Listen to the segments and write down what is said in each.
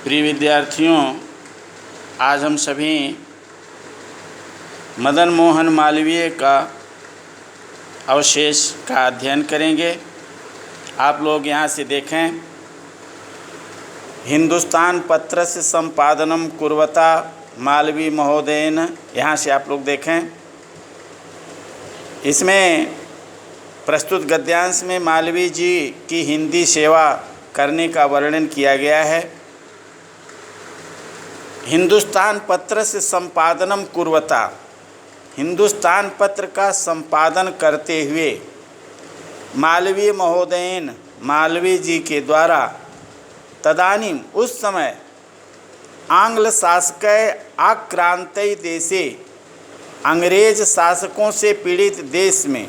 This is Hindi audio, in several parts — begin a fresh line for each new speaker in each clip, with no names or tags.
प्रिय विद्यार्थियों, आज हम सभी मदन मोहन मालवीय का अवशेष का अध्ययन करेंगे। आप लोग यहाँ से देखें, हिंदुस्तान पत्रस्य संपादनम कुर्वता मालवीय महोदयेन। यहाँ से आप लोग देखें, इसमें प्रस्तुत गद्यांश में मालवीय जी की हिंदी सेवा करने का वर्णन किया गया है। हिंदुस्तान पत्र से संपादनम कुर्वता, हिंदुस्तान पत्र का संपादन करते हुए मालवीय महोदयन, मालवीय जी के द्वारा तदानीम उस समय आंग्ल शासक आक्रांत देशे, अंग्रेज शासकों से पीड़ित देश में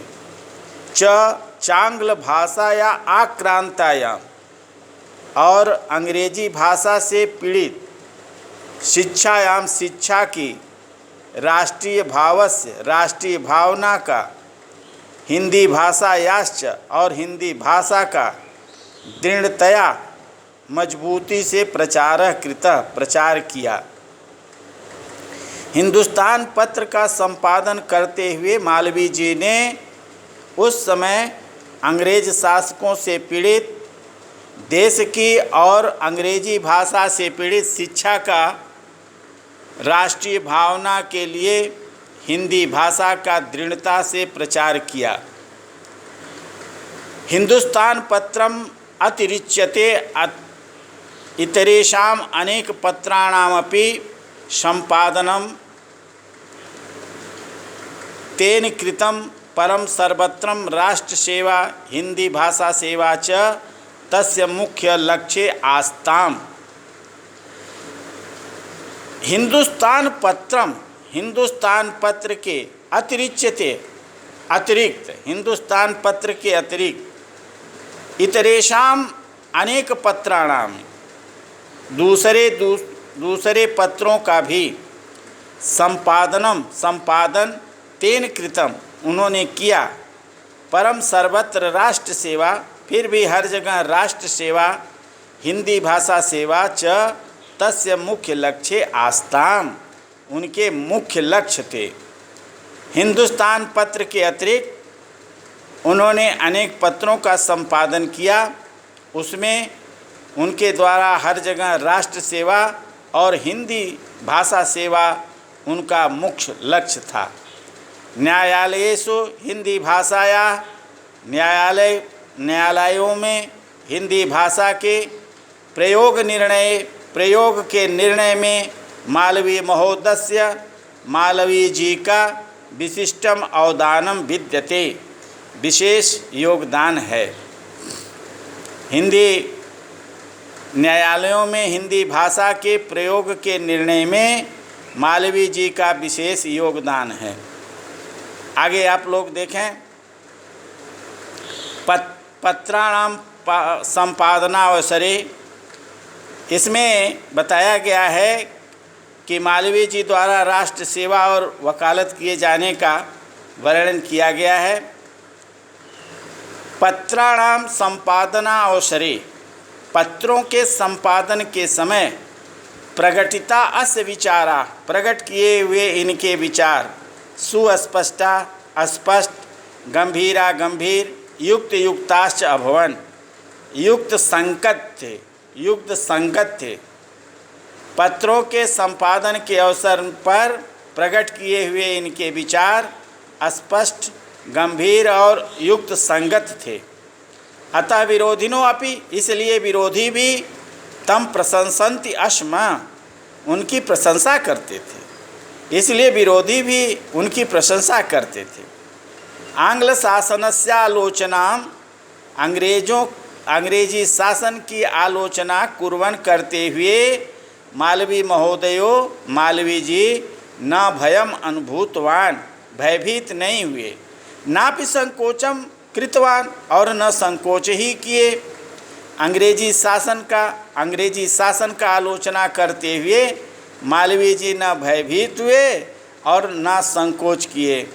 चांग्ल भाषा या आक्रांतायाम, और अंग्रेजी भाषा से पीड़ित शिक्षायाम, शिक्षा की राष्ट्रीय भावस्य, राष्ट्रीय भावना का, हिंदी भाषा याश्च, और हिंदी भाषा का दृढ़तया मजबूती से प्रचार किया। हिंदुस्तान पत्र का संपादन करते हुए मालवीय जी ने उस समय अंग्रेज शासकों से पीड़ित देश की और अंग्रेजी भाषा से पीड़ित शिक्षा का राष्ट्रीय भावना के लिए हिंदी भाषा का दृढ़ता से प्रचार किया। हिंदुस्तान पत्रम अतिरिच्यते इतरेषाम अनेक पत्राणामपि संपादनम तेन कृतं, परम सर्वत्रम राष्ट्र सेवा हिंदी भाषा सेवा च तस्य मुख्य लक्ष्य आस्ताम। हिंदुस्तान पत्रम, हिंदुस्तान पत्र के अतिरिक्त, हिंदुस्तान पत्र के अतिरिक्त इतरेषाम अनेक पत्राणाम, दूसरे पत्रों का भी संपादन तेन कृतम, उन्होंने किया। परम सर्वत्र राष्ट्र सेवा, फिर भी हर जगह राष्ट्र सेवा हिंदी भाषा सेवा च तस्य मुख्य लक्ष्य आस्ताम, उनके मुख्य लक्ष्य थे। हिंदुस्तान पत्र के अतिरिक्त उन्होंने अनेक पत्रों का संपादन किया, उसमें उनके द्वारा हर जगह राष्ट्र सेवा और हिंदी भाषा सेवा उनका मुख्य लक्ष्य था। न्यायालयेषु हिंदी भाषाया, न्यायालयों में हिंदी भाषा के प्रयोग के निर्णय में मालवीय महोदय, मालवीय जी का विशिष्टम अवदानम विद्यते, विशेष योगदान है। हिंदी न्यायालयों में हिंदी भाषा के प्रयोग के निर्णय में मालवीय जी का विशेष योगदान है। आगे आप लोग देखें, पत्राणाम संपादनावसरे, इसमें बताया गया है कि मालवीय जी द्वारा राष्ट्र सेवा और वकालत किए जाने का वर्णन किया गया है। पत्राणाम संपादनावसरे, पत्रों के संपादन के समय प्रकटिता अस्य विचारा, प्रकट किए हुए इनके विचार सुस्पष्टा, अस्पष्ट, गंभीरा गंभीर, युक्त युक्ताश्च अभवन, युक्त संगत थे। पत्रों के संपादन के अवसर पर प्रकट किए हुए इनके विचार स्पष्ट, गंभीर और युक्त संगत थे। अतः विरोधिनो अपि, इसलिए विरोधी भी तम प्रशंसन्ति अस्म, उनकी प्रशंसा करते थे, इसलिए विरोधी भी उनकी प्रशंसा करते थे। आंग्ल शासनस्य आलोचनाम, अंग्रेजी शासन की आलोचना कुर्वन् करते हुए मालवीय महोदयो, मालवीय जी न भयम अनुभूतवान, भयभीत नहीं हुए, नापि संकोचम कृतवान, और न संकोच ही किए। अंग्रेजी शासन का आलोचना करते हुए मालवीय जी न भयभीत हुए और न संकोच किए।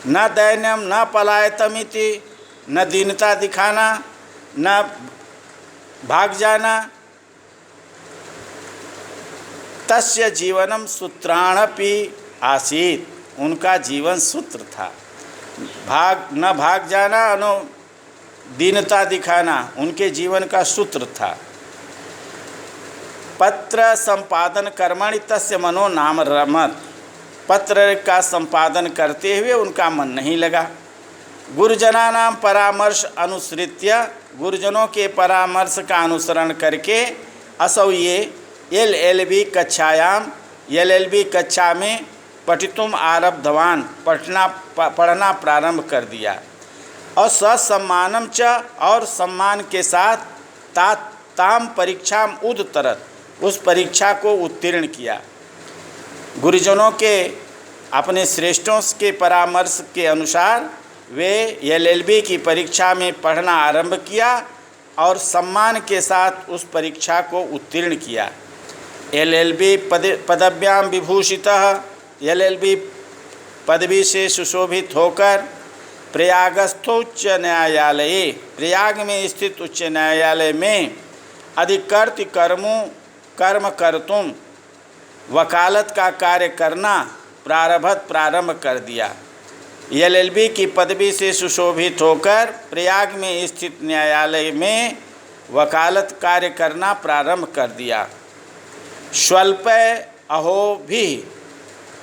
न दैन्यम न पलायतमिति, न दीनता दिखाना, न भाग जाना, तस्य जीवनम सूत्राणपि आसीत, उनका जीवन सूत्र था। भाग जाना न दीनता दिखाना उनके जीवन का सूत्र था। पत्र संपादन कर्मणि तस्य मनो नाम रमत, पत्र का संपादन करते हुए उनका मन नहीं लगा। गुरुजनानां परामर्श अनुसृत्य, गुरुजनों के परामर्श का अनुसरण करके असौ ये LLB कक्षा में पठितुम आरब्धवान, पढ़ना प्रारंभ कर दिया। और ससम्मानम च, और सम्मान के साथ ताम परीक्षा उदतरत, उस परीक्षा को उत्तीर्ण किया। गुरुजनों के अपने श्रेष्ठों के परामर्श के अनुसार वे LLB की परीक्षा में पढ़ना आरंभ किया और सम्मान के साथ उस परीक्षा को उत्तीर्ण किया। LLB पदव्याम विभूषितः, LLB पदवी से सुशोभित होकर प्रयागस्थ उच्च न्यायालय, प्रयाग में स्थित उच्च न्यायालय में अधिकर्त कर्म कर्तुम, वकालत का कार्य करना प्रारंभ कर दिया। LLB की पदवी से सुशोभित होकर प्रयाग में स्थित न्यायालय में वकालत कार्य करना प्रारंभ कर दिया। स्वल्प अहो भी,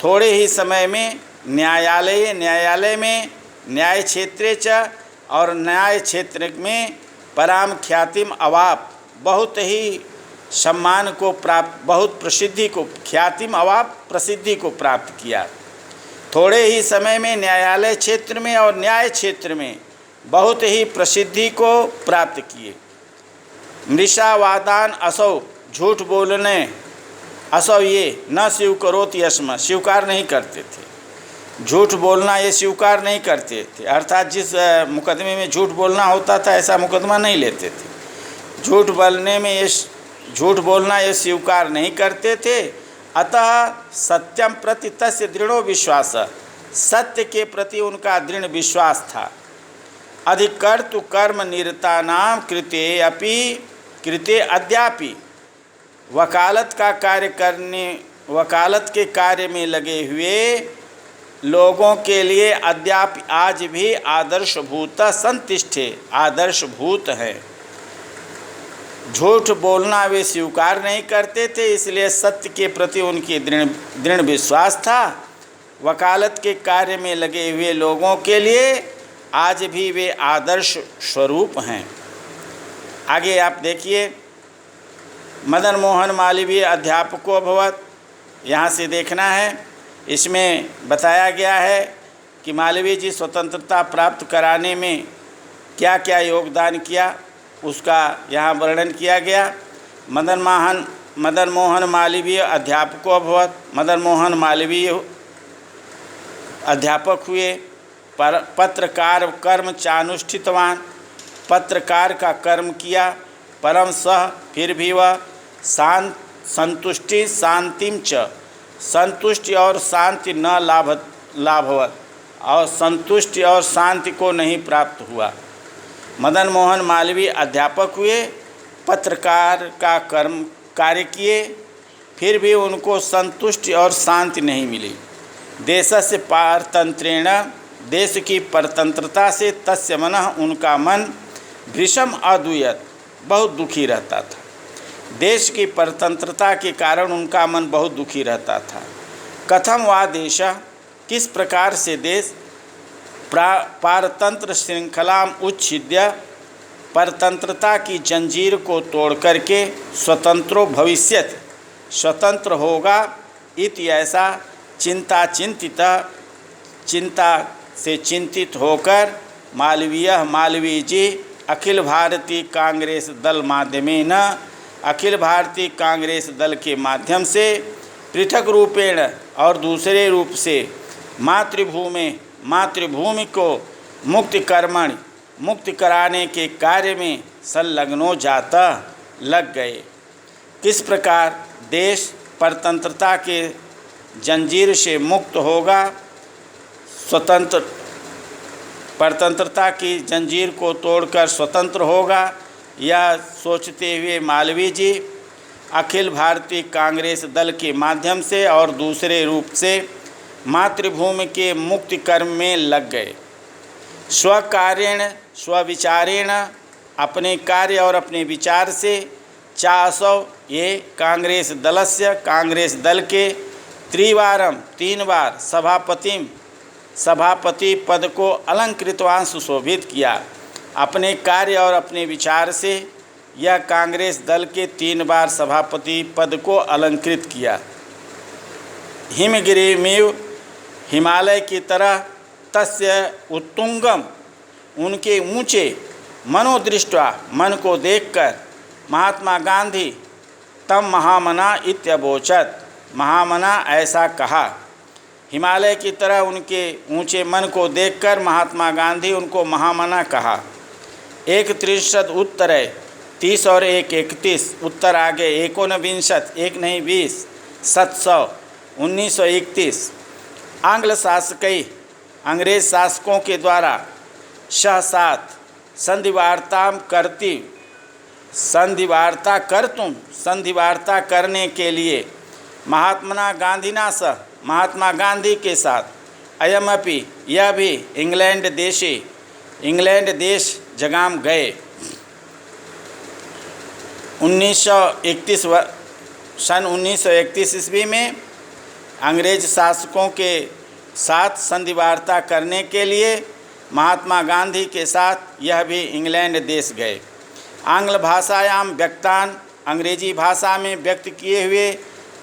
थोड़े ही समय में न्यायालय में न्याय क्षेत्रे च, और न्याय क्षेत्र में पराम ख्यातिम अवाप, बहुत ही सम्मान को प्राप्त, बहुत प्रसिद्धि को, ख्यातिम अवाप प्रसिद्धि को प्राप्त किया। थोड़े ही समय में न्यायालय क्षेत्र में और न्याय क्षेत्र में बहुत ही प्रसिद्धि को प्राप्त किए। मृषावादान असौ, झूठ बोलने, असौ ये न स्वीकरोत यस्म, स्वीकार नहीं करते थे। झूठ बोलना ये स्वीकार नहीं करते थे, अर्थात जिस मुकदमे में झूठ बोलना होता था ऐसा मुकदमा नहीं लेते थे। झूठ बोलना ये स्वीकार नहीं करते थे। अतः सत्यम प्रति तस्य दृढ़ो विश्वास, सत्य के प्रति उनका दृढ़ विश्वास था। अधिकर्तु कर्म निरतानाम कृते अद्यापि, वकालत के कार्य में लगे हुए लोगों के लिए अद्याप आज भी आदर्शभूत संतिष्ठे, आदर्शभूत है। झूठ बोलना वे स्वीकार नहीं करते थे, इसलिए सत्य के प्रति उनकी दृढ़ विश्वास था। वकालत के कार्य में लगे हुए लोगों के लिए आज भी वे आदर्श स्वरूप हैं। आगे आप देखिए, मदन मोहन मालवीय अध्यापको अभवत, यहाँ से देखना है। इसमें बताया गया है कि मालवीय जी स्वतंत्रता प्राप्त कराने में क्या क्या योगदान किया, उसका यहाँ वर्णन किया गया। मदन मोहन मालवीय अध्यापको अभवत, मदन मोहन मालवीय अध्यापक हुए। पत्रकार कर्म चानुष्ठितवान, पत्रकार का कर्म किया। परम सह, फिर भी वह संतुष्टि शांतिम च, संतुष्टि और शांति न लाभवत, और संतुष्टि और शांति को नहीं प्राप्त हुआ। मदन मोहन मालवीय अध्यापक हुए, पत्रकार का कर्म कार्य किए, फिर भी उनको संतुष्टि और शांति नहीं मिली। देशस्य पारतंत्रेण, देश की परतंत्रता से तस्य मनः, उनका मन भृशम अद्वयत, बहुत दुखी रहता था। देश की परतंत्रता के कारण उनका मन बहुत दुखी रहता था। कथम वा देश, किस प्रकार से देश पारतंत्र श्रृंखलाम उच्छिद्य, परतंत्रता की जंजीर को तोड़ करके स्वतंत्रो भविष्यत, स्वतंत्र होगा। इति ऐसा चिंता से चिंतित होकर मालवीय जी अखिल भारतीय कांग्रेस दल माध्यमेन, अखिल भारतीय कांग्रेस दल के माध्यम से पृथक रूपेण और दूसरे रूप से मातृभूमि को मुक्त कराने के कार्य में संलग्नो जाता लग गए। किस प्रकार देश परतंत्रता के जंजीर से मुक्त होगा, परतंत्रता की जंजीर को तोड़कर स्वतंत्र होगा, यह सोचते हुए मालवीय जी अखिल भारतीय कांग्रेस दल के माध्यम से और दूसरे रूप से मातृभूमि के मुक्ति कर्म में लग गए। स्वकार्येण स्वविचारेण, अपने कार्य और अपने विचार से चासौ ये कांग्रेस दलस्य, कांग्रेस दल के त्रिवारम 3 बार सभापति पद को अलंकृतवान सुशोभित किया। अपने कार्य और अपने विचार से यह कांग्रेस दल के 3 बार सभापति पद को अलंकृत किया। हिमगिरिमिव, हिमालय की तरह, तस्य उत्तुंगम, उनके ऊंचे, मनोदृष्ट्वा, मन को देखकर, महात्मा गांधी तम महामना इत्यवोचत, महामना ऐसा कहा। हिमालय की तरह उनके ऊंचे मन को देखकर महात्मा गांधी उनको महामना कहा। 31 उत्तरे 30 और 1 31, उत्तर आगे 19 1 नहीं 20 700 1931। आंग्ल शासकई, अंग्रेज शासकों के द्वारा सहसात संधिवार्ता करने के लिए महात्मा गांधीना सह, महात्मा गांधी के साथ, अयमपि, यह भी, इंग्लैंड देश जगाम गए। 1931 ईस्वी में अंग्रेज शासकों के साथ संधिवार्ता करने के लिए महात्मा गांधी के साथ यह भी इंग्लैंड देश गए। आंग्ल भाषायाम व्यक्तान, अंग्रेजी भाषा में व्यक्त किए हुए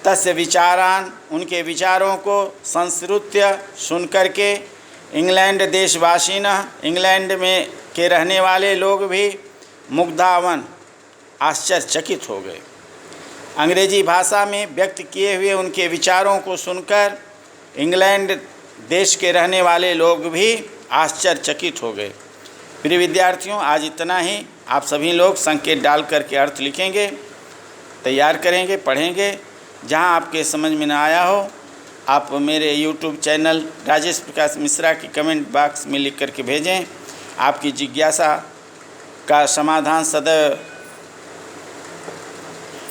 तस्य विचारान, उनके विचारों को संस्कृत्य सुनकर के इंग्लैंड देशवासी न, इंग्लैंड में के रहने वाले लोग भी मुग्धावन, आश्चर्यचकित हो गए। अंग्रेजी भाषा में व्यक्त किए हुए उनके विचारों को सुनकर इंग्लैंड देश के रहने वाले लोग भी आश्चर्यचकित हो गए। प्रिय विद्यार्थियों, आज इतना ही। आप सभी लोग संकेत डाल करके अर्थ लिखेंगे, तैयार करेंगे, पढ़ेंगे। जहां आपके समझ में ना आया हो, आप मेरे YouTube चैनल राजेश प्रकाश मिश्रा की कमेंट बॉक्स में लिख करके भेजें। आपकी जिज्ञासा का समाधान सदैव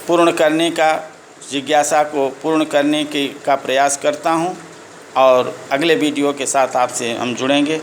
पूर्ण करने का, जिज्ञासा को पूर्ण करने का प्रयास करता हूं। और अगले वीडियो के साथ आपसे हम जुड़ेंगे।